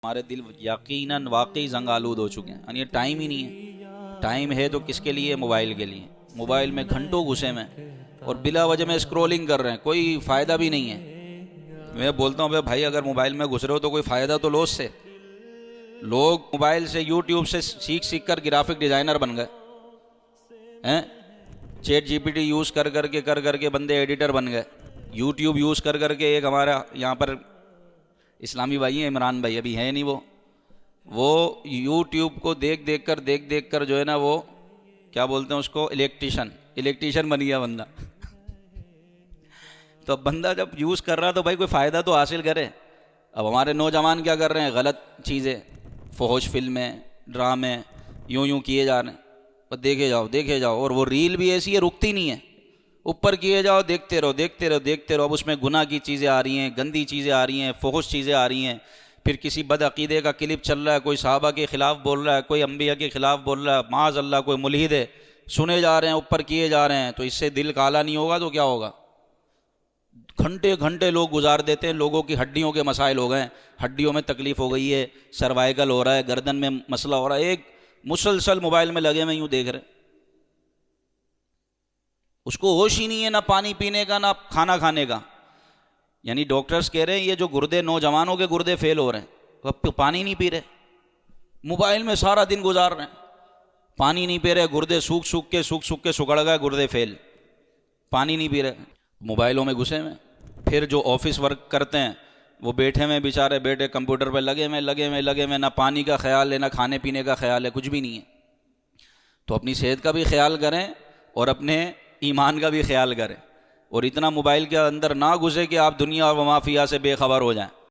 ہمارے دل یقیناً واقعی زنگ آلود ہو چکے ہیں، یعنی ٹائم ہی نہیں ہے۔ ٹائم ہے تو کس کے لیے؟ موبائل کے لیے۔ موبائل میں گھنٹوں گھسے میں اور بلا وجہ میں اسکرولنگ کر رہے ہیں، کوئی فائدہ بھی نہیں ہے۔ میں بولتا ہوں بھائی اگر موبائل میں گھس رہے ہو تو کوئی فائدہ تو لو اس سے۔ لوگ موبائل سے یوٹیوب سے سیکھ کر گرافک ڈیزائنر بن گئے ہیں، chat G P T use کر کے بندے ایڈیٹر بن گئے، یوٹیوب یوز کر کے ایک ہمارا یہاں پر اسلامی بھائی ہیں عمران بھائی، ابھی ہے نہیں وہ یوٹیوب کو دیکھ کر جو ہے نا وہ کیا بولتے ہیں اس کو، الیکٹریشن بن گیا بندہ۔ تو اب بندہ جب یوز کر رہا تو بھائی کوئی فائدہ تو حاصل کرے۔ اب ہمارے نوجوان کیا کر رہے ہیں؟ غلط چیزیں، فحش فلمیں، ڈرامے یوں کیے جا رہے ہیں، بس دیکھے جاؤ، اور وہ ریل بھی ایسی ہے رکتی نہیں ہے، اوپر کیے جاؤ، دیکھتے رہو۔ اب اس میں گناہ کی چیزیں آ رہی ہیں، گندی چیزیں آ رہی ہیں، فحش چیزیں آ رہی ہیں، پھر کسی بد عقیدے کا کلپ چل رہا ہے، کوئی صحابہ کے خلاف بول رہا ہے، کوئی انبیاء کے خلاف بول رہا ہے، معاذ اللہ کوئی ملحد ہے، سنے جا رہے ہیں، اوپر کیے جا رہے ہیں۔ تو اس سے دل کالا نہیں ہوگا تو کیا ہوگا؟ گھنٹے لوگ گزار دیتے ہیں، لوگوں کی ہڈیوں کے مسائل ہو گئے ہیں، ہڈیوں میں تکلیف ہو گئی ہے، سروائیکل ہو رہا ہے، گردن میں مسئلہ ہو رہا ہے، ایک مسلسل موبائل میں لگے میں یوں دیکھ رہے، اس کو ہوش ہی نہیں ہے، نہ پانی پینے کا نہ کھانا کھانے کا۔ یعنی ڈاکٹرز کہہ رہے ہیں یہ جو گردے، نوجوانوں کے گردے فیل ہو رہے ہیں، اب تو پانی نہیں پی رہے، موبائل میں سارا دن گزار رہے ہیں، پانی نہیں پی رہے، گردے سوکھ کے سکڑ گئے، گردے فیل، پانی نہیں پی رہے، موبائلوں میں گھسے میں۔ پھر جو آفس ورک کرتے ہیں وہ بیٹھے میں بیچارے، بیٹھے کمپیوٹر پہ لگے میں، نہ پانی کا خیال ہے نہ کھانے پینے کا خیال ہے، کچھ بھی نہیں ہے۔ تو اپنی صحت کا بھی خیال کریں اور اپنے ایمان کا بھی خیال کریں، اور اتنا موبائل کے اندر نہ گھسے کہ آپ دنیا و ما فیہا سے بے خبر ہو جائیں۔